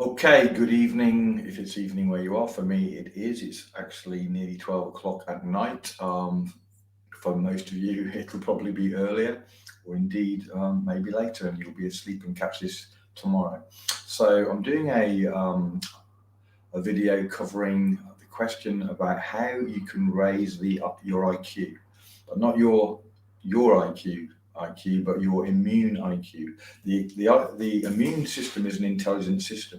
Okay, good evening. If it's evening where you are, for me it is. It's actually nearly 12 o'clock at night. For most of you, it'll probably be earlier, or indeed maybe later, and you'll be asleep and catch this tomorrow. So I'm doing a video covering the question about how you can raise your IQ, but not your IQ, but your immune IQ. The immune system is an intelligent system.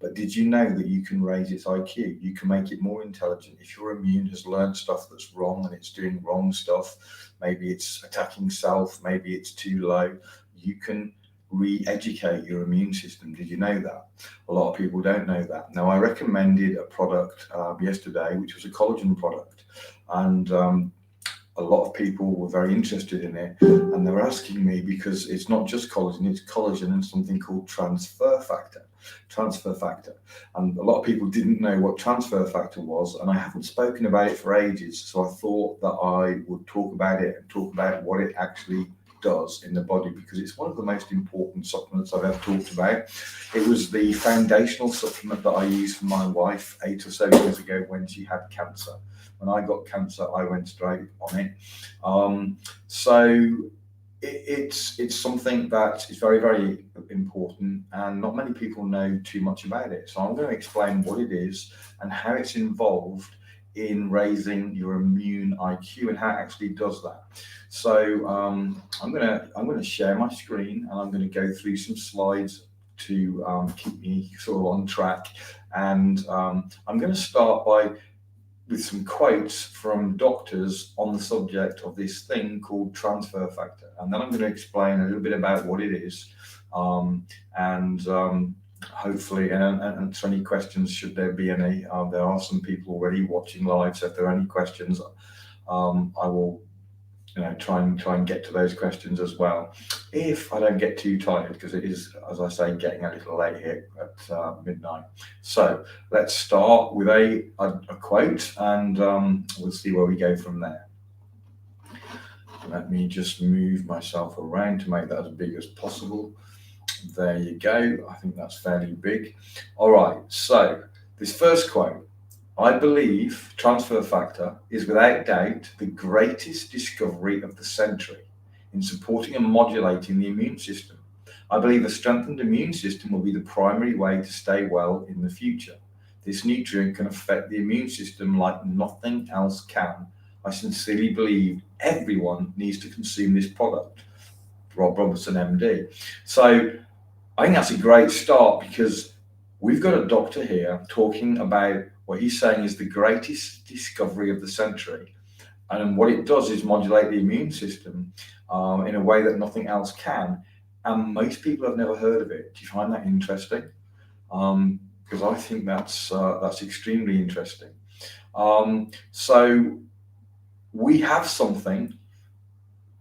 But did you know that you can raise its IQ? You can make it more intelligent. If your immune has learned stuff that's wrong and it's doing wrong stuff, maybe it's attacking self, maybe it's too low, you can re-educate your immune system. Did you know that? A lot of people don't know that. Now, I recommended a product yesterday, which was a collagen product. And a lot of people were very interested in it, and they were asking me because it's not just collagen, it's collagen and something called transfer factor. And a lot of people didn't know what transfer factor was, and I haven't spoken about it for ages, so I thought that I would talk about it and talk about what it actually does in the body, because it's one of the most important supplements I've ever talked about. It was the foundational supplement that I used for my wife 8 or so years ago when she had cancer. When I got cancer, I went straight on it. It's something that is very, very important, and not many people know too much about it. So I'm going to explain what it is and how it's involved in raising your immune IQ and how it actually does that. So I'm going to share my screen, and I'm going to go through some slides to keep me sort of on track. And I'm going to start with some quotes from doctors on the subject of this thing called transfer factor. And then I'm going to explain a little bit about what it is, and hopefully answer any questions should there be any. There are some people already watching live, so if there are any questions, I will try and get to those questions as well, if I don't get too tired, because it is, as I say, getting a little late here at midnight. So let's start with a quote, and we'll see where we go from there. Let me just move myself around to make that as big as possible. There you go. I think that's fairly big. All right, so this first quote: I believe transfer factor is without doubt the greatest discovery of the century in supporting and modulating the immune system. I believe a strengthened immune system will be the primary way to stay well in the future. This nutrient can affect the immune system like nothing else can. I sincerely believe everyone needs to consume this product. Rob Robertson, MD. So I think that's a great start, because we've got a doctor here talking about what he's saying is the greatest discovery of the century. And what it does is modulate the immune system in a way that nothing else can. And most people have never heard of it. Do you find that interesting? Because I think that's extremely interesting. So we have something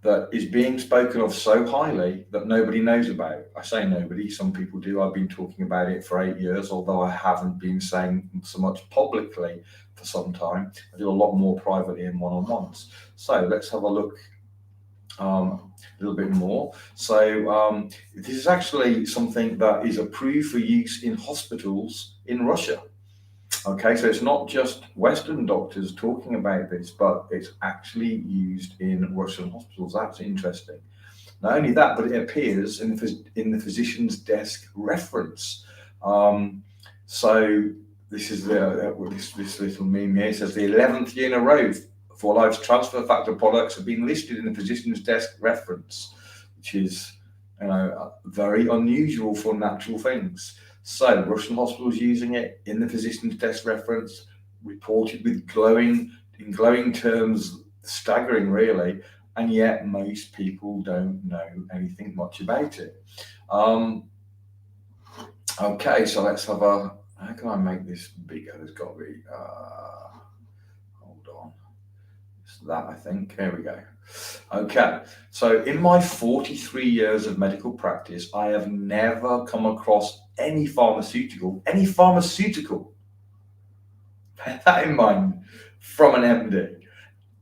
that is being spoken of so highly that nobody knows about. I say nobody, some people do. I've been talking about it for 8 years, although I haven't been saying so much publicly for some time. I do a lot more privately in one-on-ones. So let's have a look a little bit more. So this is actually something that is approved for use in hospitals in Russia. Okay, so it's not just Western doctors talking about this, but it's actually used in Russian hospitals. That's interesting. Not only that, but it appears in the physician's desk reference. So this is this little meme here. It says the 11th year in a row for Life's transfer factor products have been listed in the physician's desk reference, which is very unusual for natural things. So Russian hospitals using it in the physician's desk reference, reported with glowing terms, staggering really, and yet most people don't know anything much about it. Okay, so let's have how can I make this bigger? There's got to be, hold on, it's that, I think. There we go. Okay, so in my 43 years of medical practice, I have never come across any pharmaceutical, bear that in mind, from an MD.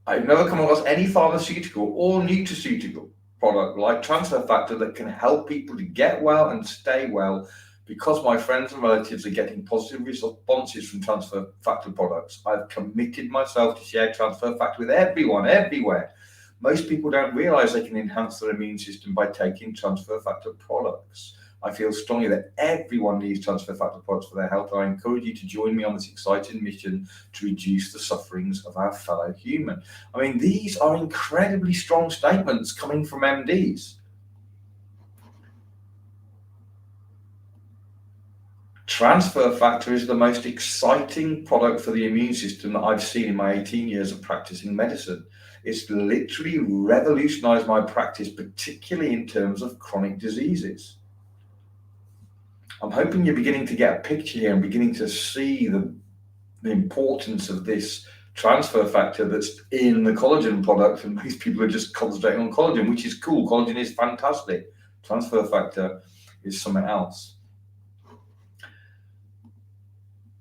I've never come across any pharmaceutical or nutraceutical product like transfer factor that can help people to get well and stay well Because my friends and relatives are getting positive responses from transfer factor products, I've committed myself to share transfer factor with everyone, everywhere. Most people don't realize they can enhance their immune system by taking transfer factor products. I feel strongly that everyone needs transfer factor products for their health. I encourage you to join me on this exciting mission to reduce the sufferings of our fellow human. I mean, these are incredibly strong statements coming from MDs. Transfer factor is the most exciting product for the immune system that I've seen in my 18 years of practicing medicine. It's literally revolutionized my practice, particularly in terms of chronic diseases. I'm hoping you're beginning to get a picture here and beginning to see the importance of this transfer factor that's in the collagen product, and most people are just concentrating on collagen, which is cool. Collagen is fantastic. Transfer factor is something else.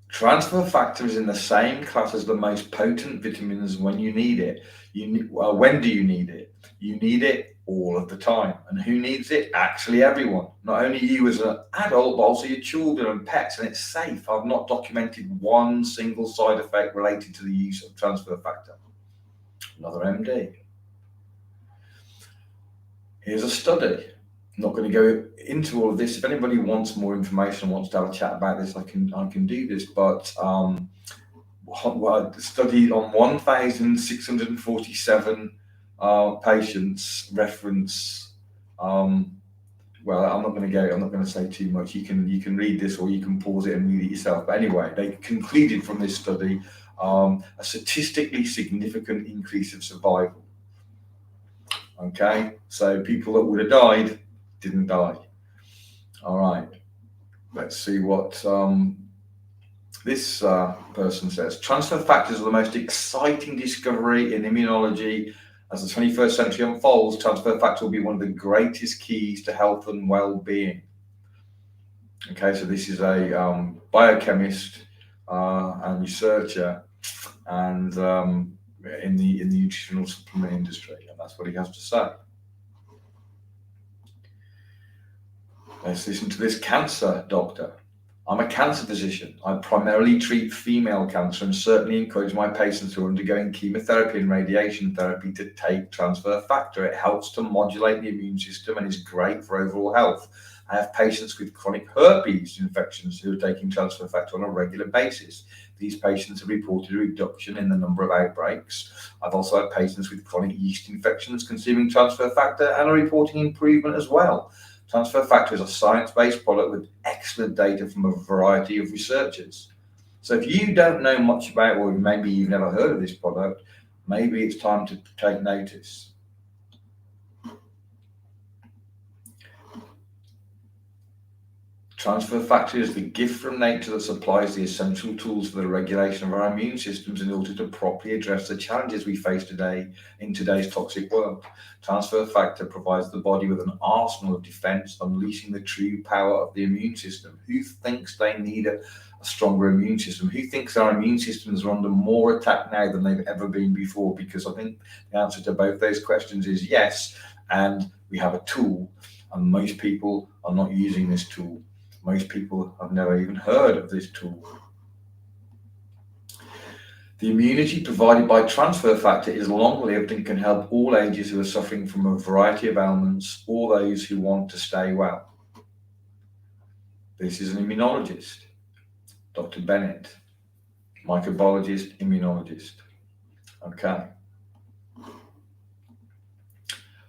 Transfer factor is in the same class as the most potent vitamins when you need it. When do you need it? You need it all of the time. And who needs it? Actually, everyone. Not only you as an adult, but also your children and pets. And it's safe. I've not documented one single side effect related to the use of transfer factor. Another MD. Here's a study. I'm not going to go into all of this. If anybody wants more information, wants to have a chat about this, I can do this. But a study on 1,647 patients reference. I'm not going to say too much. You can read this, or you can pause it and read it yourself. But anyway, they concluded from this study a statistically significant increase of survival. Okay, so people that would have died didn't die. All right, let's see what this person says. Transfer factors are the most exciting discovery in immunology. As the 21st century unfolds, transfer factor will be one of the greatest keys to health and well-being. Okay, so this is a biochemist and researcher, and in the nutritional supplement industry, and that's what he has to say. Let's listen to this cancer doctor. I'm a cancer physician. I primarily treat female cancer and certainly encourage my patients who are undergoing chemotherapy and radiation therapy to take transfer factor. It helps to modulate the immune system and is great for overall health. I have patients with chronic herpes infections who are taking transfer factor on a regular basis. These patients have reported a reduction in the number of outbreaks. I've also had patients with chronic yeast infections consuming transfer factor and are reporting improvement as well. Transfer factor is a science-based product with excellent data from a variety of researchers. So if you don't know much about, or maybe you've never heard of this product, maybe it's time to take notice. Transfer factor is the gift from nature that supplies the essential tools for the regulation of our immune systems in order to properly address the challenges we face today in today's toxic world. Transfer factor provides the body with an arsenal of defense, unleashing the true power of the immune system. Who thinks they need a stronger immune system? Who thinks our immune systems are under more attack now than they've ever been before? Because I think the answer to both those questions is yes, and we have a tool, and most people are not using this tool. Most people have never even heard of this tool. The immunity provided by transfer factor is long-lived and can help all ages who are suffering from a variety of ailments, or those who want to stay well. This is an immunologist, Dr. Bennett, microbiologist, immunologist. Okay.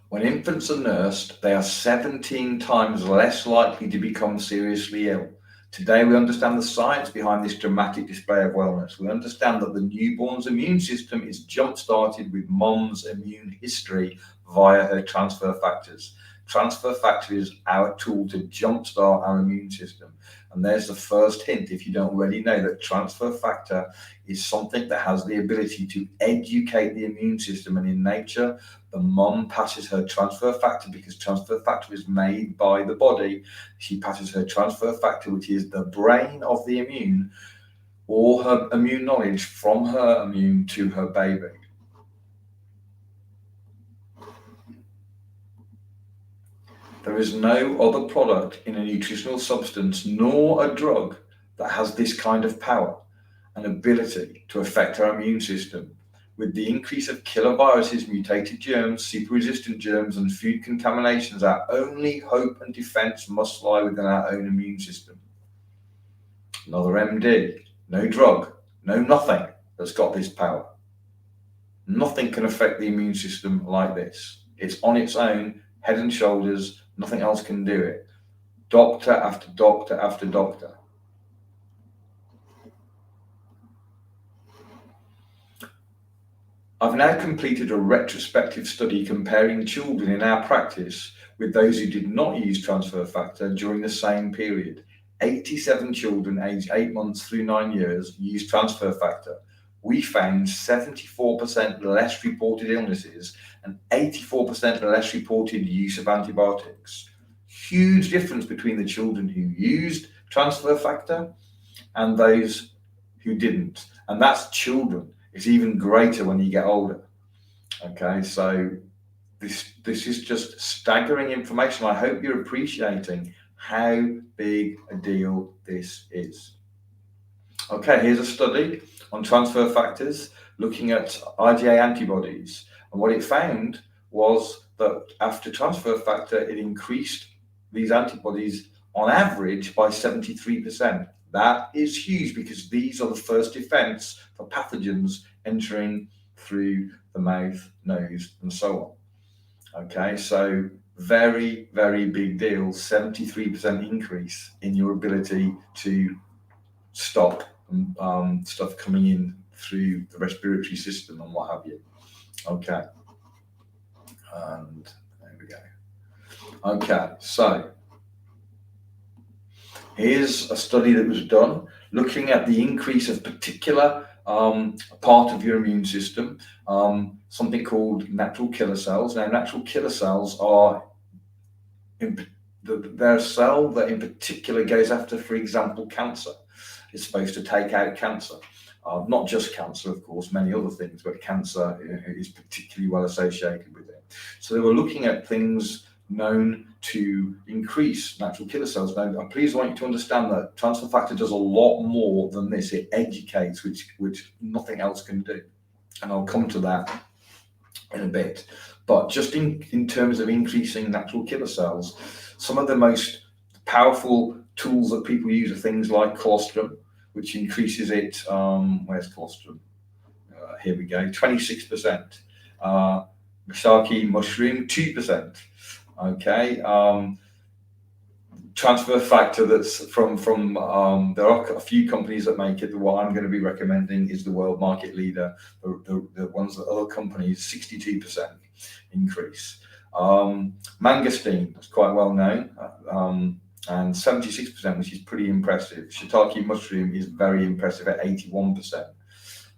When infants are nursed, they are 17 times less likely to become seriously ill. Today, we understand the science behind this dramatic display of wellness. We understand that the newborn's immune system is jump-started with mom's immune history via her transfer factors. Transfer factor is our tool to jumpstart our immune system. And there's the first hint, if you don't already know, that transfer factor is something that has the ability to educate the immune system. And in nature, the mom passes her transfer factor, because transfer factor is made by the body. She passes her transfer factor, which is the brain of the immune, or her immune knowledge from her immune to her baby. There is no other product in a nutritional substance nor a drug that has this kind of power and ability to affect our immune system. With the increase of killer viruses, mutated germs, super-resistant germs, and food contaminations, our only hope and defense must lie within our own immune system. Another MD, no drug, no nothing that's got this power. Nothing can affect the immune system like this. It's on its own, head and shoulders, nothing else can do it. Doctor after doctor after doctor. I've now completed a retrospective study comparing children in our practice with those who did not use transfer factor during the same period. 87 children aged 8 months through 9 years used transfer factor. We found 74% less reported illnesses and 84% less reported use of antibiotics. Huge difference between the children who used transfer factor and those who didn't. And that's children. It's even greater when you get older. Okay, so this is just staggering information. I hope you're appreciating how big a deal this is. Okay, here's a study on transfer factors looking at IgA antibodies. And what it found was that after transfer factor, it increased these antibodies on average by 73%. That is huge because these are the first defense for pathogens entering through the mouth, nose, and so on. Okay, so very, very big deal, 73% increase in your ability to stop stuff coming in through the respiratory system and what have you. Okay, and there we go. Okay, so here's a study that was done looking at the increase of particular part of your immune system, something called natural killer cells. Now, natural killer cells are they're a cell that in particular goes after, for example, cancer. It's supposed to take out cancer. Not just cancer, of course, many other things, but cancer is particularly well associated with it. So they were looking at things known to increase natural killer cells. Now, I please want you to understand that transfer factor does a lot more than this. It educates, which nothing else can do. And I'll come to that in a bit. But just in terms of increasing natural killer cells, some of the most powerful tools that people use are things like colostrum, which increases it. Where's colostrum? Here we go, 26%. Misaki mushroom, 2%. Okay. Transfer factor that's from there are a few companies that make it. The one I'm going to be recommending is the world market leader. The ones that other companies, 62% increase. Mangosteen, that's quite well known, and 76%, which is pretty impressive. Shiitake mushroom is very impressive at 81%.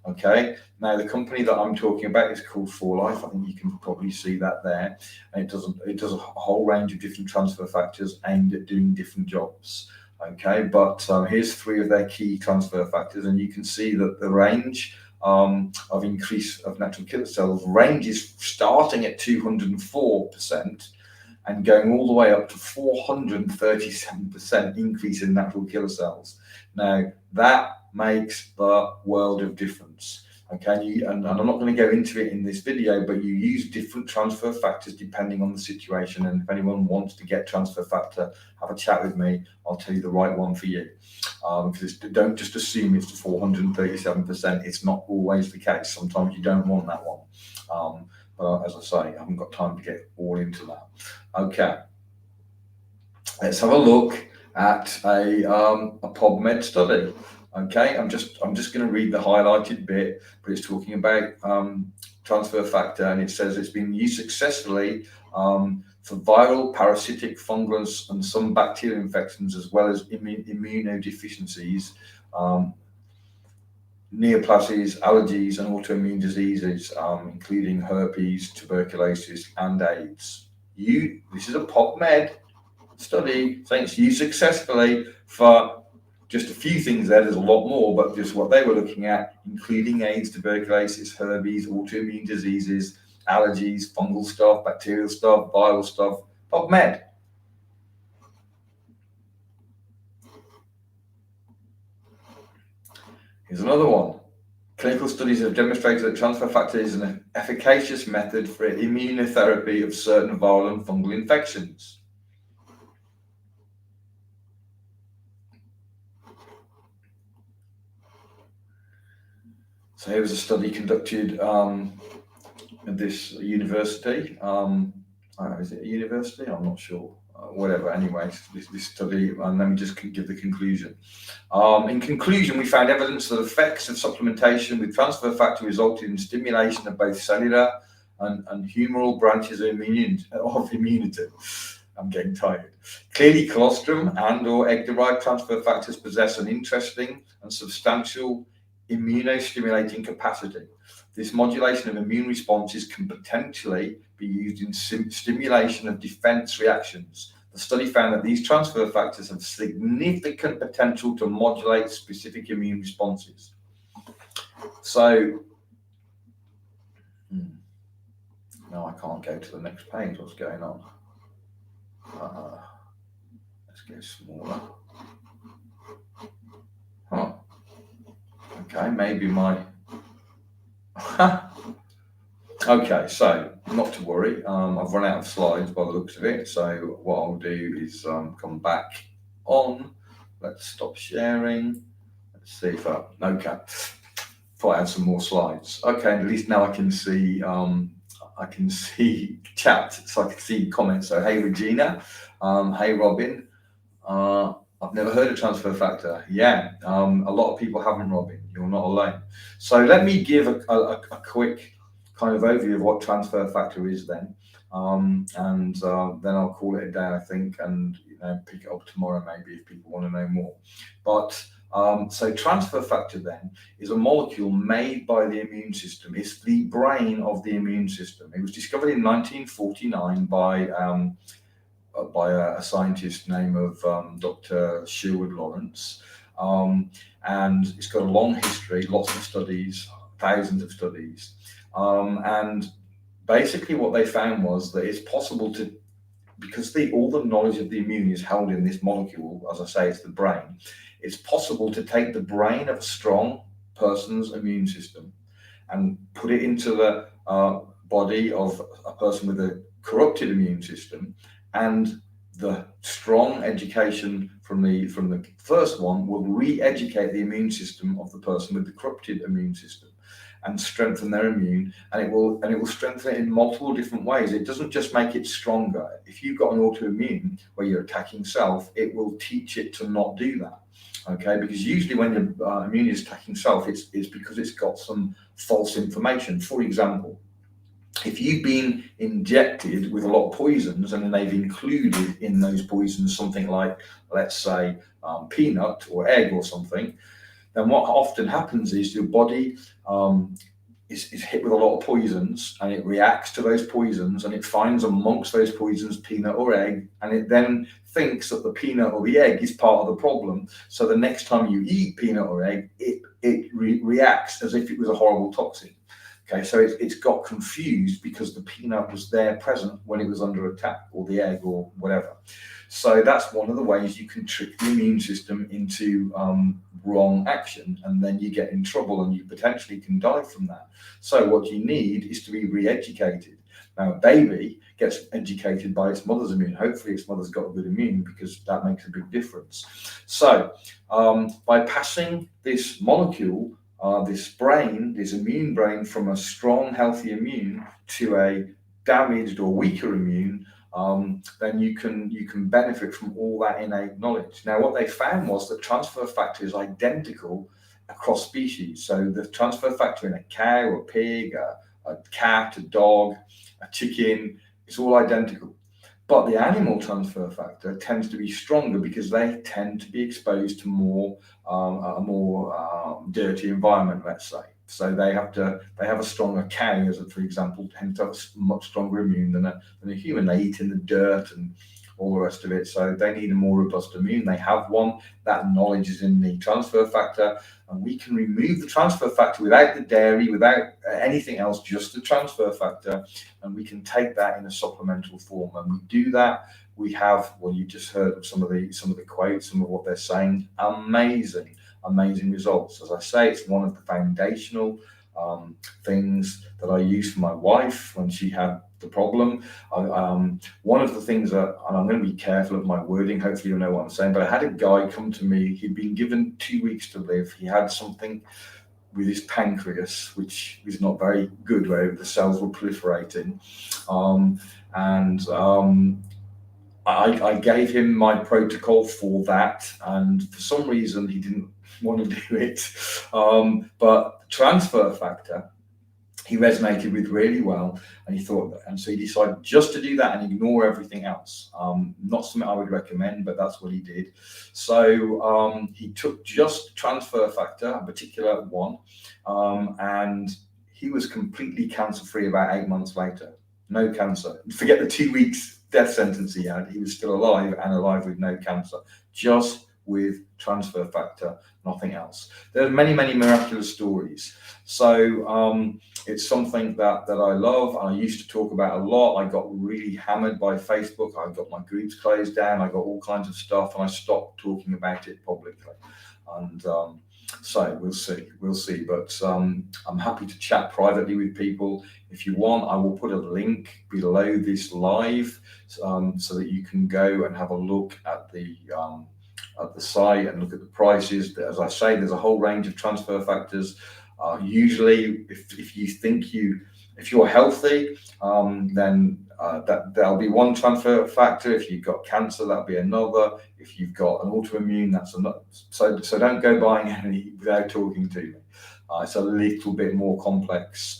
Okay, now the company that I'm talking about is called For Life. I think you can probably see that there. And it does a whole range of different transfer factors aimed at doing different jobs. Okay, but here's 3 of their key transfer factors, and you can see that the range of increase of natural killer cells ranges starting at 204% and going all the way up to 437% increase in natural killer cells. Now that makes the world of difference. Okay, and I'm not going to go into it in this video, but you use different transfer factors depending on the situation. And if anyone wants to get transfer factor, have a chat with me. I'll tell you the right one for you. Because don't just assume it's 437%. It's not always the case. Sometimes you don't want that one. But as I say, I haven't got time to get all into that. Okay, let's have a look at a PubMed study. Okay, I'm just going to read the highlighted bit, but it's talking about transfer factor, and it says it's been used successfully for viral, parasitic, fungal, and some bacterial infections, as well as immunodeficiencies, neoplasies, allergies, and autoimmune diseases, including herpes, tuberculosis, and AIDS. This is a PubMed study saying it's used successfully for just a few things there. There's a lot more, but just what they were looking at, including AIDS, tuberculosis, herpes, autoimmune diseases, allergies, fungal stuff, bacterial stuff, viral stuff. PubMed. Here's another one. Clinical studies have demonstrated that transfer factor is an efficacious method for immunotherapy of certain viral and fungal infections. So here was a study conducted at this university. Is it a university? I'm not sure. Whatever. Anyway, this study, and let me just give the conclusion. In conclusion, we found evidence that effects of supplementation with transfer factor resulted in stimulation of both cellular and humoral branches of immunity. I'm getting tired. Clearly, colostrum and/or egg-derived transfer factors possess an interesting and substantial immunostimulating capacity. This modulation of immune responses can potentially be used in stimulation of defense reactions. The study found that these transfer factors have significant potential to modulate specific immune responses. So, no, I can't go to the next page. What's going on? Let's go smaller. Huh. Okay, maybe my... Okay, so not to worry. I've run out of slides by the looks of it. So what I'll do is come back on. Let's stop sharing. Let's see if okay. Thought I had some more slides. Okay, at least now I can see chat, so I can see comments. So hey Regina, hey Robin. I've never heard of transfer factor. Yeah, a lot of people haven't, Robin. You're not alone. So let me give a quick kind of overview of what transfer factor is then. And then I'll call it a day, I think, and pick it up tomorrow maybe if people want to know more. But so transfer factor then is a molecule made by the immune system. It's the brain of the immune system. It was discovered in 1949 by a scientist named Dr. Sherwood Lawrence. And it's got a long history, lots of studies, thousands of studies. And basically what they found was that it's possible to, because all the knowledge of the immune is held in this molecule, as I say, it's the brain, it's possible to take the brain of a strong person's immune system and put it into the body of a person with a corrupted immune system, and the strong education from the first one will re-educate the immune system of the person with the corrupted immune system and strengthen their immune, and it will strengthen it in multiple different ways. It doesn't just make it stronger. If you've got an autoimmune where you're attacking self, it will teach it to not do that. Okay, because usually when your immune is attacking self, it's because it's got some false information. For example, if you've been injected with a lot of poisons and then they've included in those poisons something like, let's say, peanut or egg or something, then what often happens is your body is hit with a lot of poisons, and it reacts to those poisons, and it finds amongst those poisons peanut or egg, and it then thinks that the peanut or the egg is part of the problem. So the next time you eat peanut or egg, it reacts as if it was a horrible toxin. Okay, so it's got confused because the peanut was there present when it was under attack, or the egg, or whatever. So that's one of the ways you can trick the immune system into wrong action, and then you get in trouble and you potentially can die from that. So what you need is to be re-educated. Now, a baby gets educated by its mother's immune. Hopefully its mother's got a good immune, because that makes a big difference. So by passing this molecule, this immune brain, from a strong, healthy immune to a damaged or weaker immune, then you can benefit from all that innate knowledge. Now, what they found was that transfer factor is identical across species. So the transfer factor in a cow, a pig, a cat, a dog, a chicken, it's all identical. But the animal transfer factor tends to be stronger because they tend to be exposed to a more dirty environment, let's say. So they have a stronger cow, for example, tend to have a much stronger immune than a human. They eat in the dirt and all the rest of it. So they need a more robust immune. They have one. That knowledge is in the transfer factor. And we can remove the transfer factor without the dairy, without anything else, just the transfer factor. And we can take that in a supplemental form. And we do that. We have, well, you just heard some of the quotes, some of what they're saying. Amazing. amazing results. As I say, it's one of the foundational things that I used for my wife when she had the problem. One of the things that, and I'm going to be careful of my wording, hopefully you'll know what I'm saying, but I had a guy come to me. He'd been given 2 weeks to live. He had something with his pancreas, which was not very good, where the cells were proliferating. I gave him my protocol for that, and for some reason he didn't want to do it. But transfer factor, he resonated with really well, and he thought, and so he decided just to do that and ignore everything else. Not something I would recommend, but that's what he did. So he took just transfer factor, a particular one, and he was completely cancer-free about 8 months later. No cancer. Forget the 2 weeks death sentence he had. He was still alive, and alive with no cancer, just with transfer factor, nothing else. There are many, many miraculous stories. So it's something that I love, and I used to talk about a lot. I got really hammered by Facebook. I got my groups closed down. I got all kinds of stuff, and I stopped talking about it publicly. And so we'll see. But I'm happy to chat privately with people. If you want, I will put a link below this live, so that you can go and have a look at the site and look at the prices. As I say, there's a whole range of transfer factors. Usually, if you think if you're healthy, then there'll be one transfer factor. If you've got cancer, that'll be another. If you've got an autoimmune, that's another. So don't go buying any without talking to me. It's a little bit more complex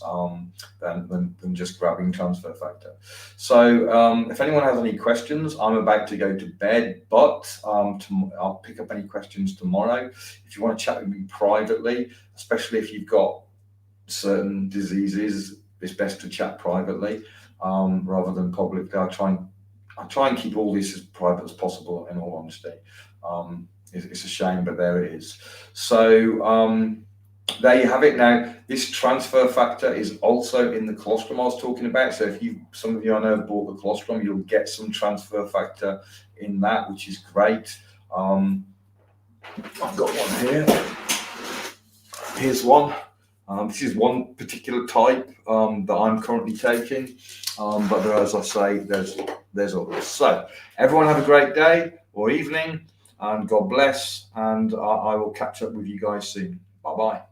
than just grabbing transfer factor. So if anyone has any questions, I'm about to go to bed, but I'll pick up any questions tomorrow. If you want to chat with me privately, especially if you've got certain diseases, it's best to chat privately rather than publicly. I try and keep all this as private as possible, in all honesty. It's a shame, but there it is. So there you have it. Now, this transfer factor is also in the colostrum I was talking about. So if some of you I know have bought the colostrum, you'll get some transfer factor in that, which is great. I've got one here. Here's one. This is one particular type that I'm currently taking, but there, as I say, there's others. So everyone have a great day or evening, and God bless, and I will catch up with you guys soon. Bye-bye.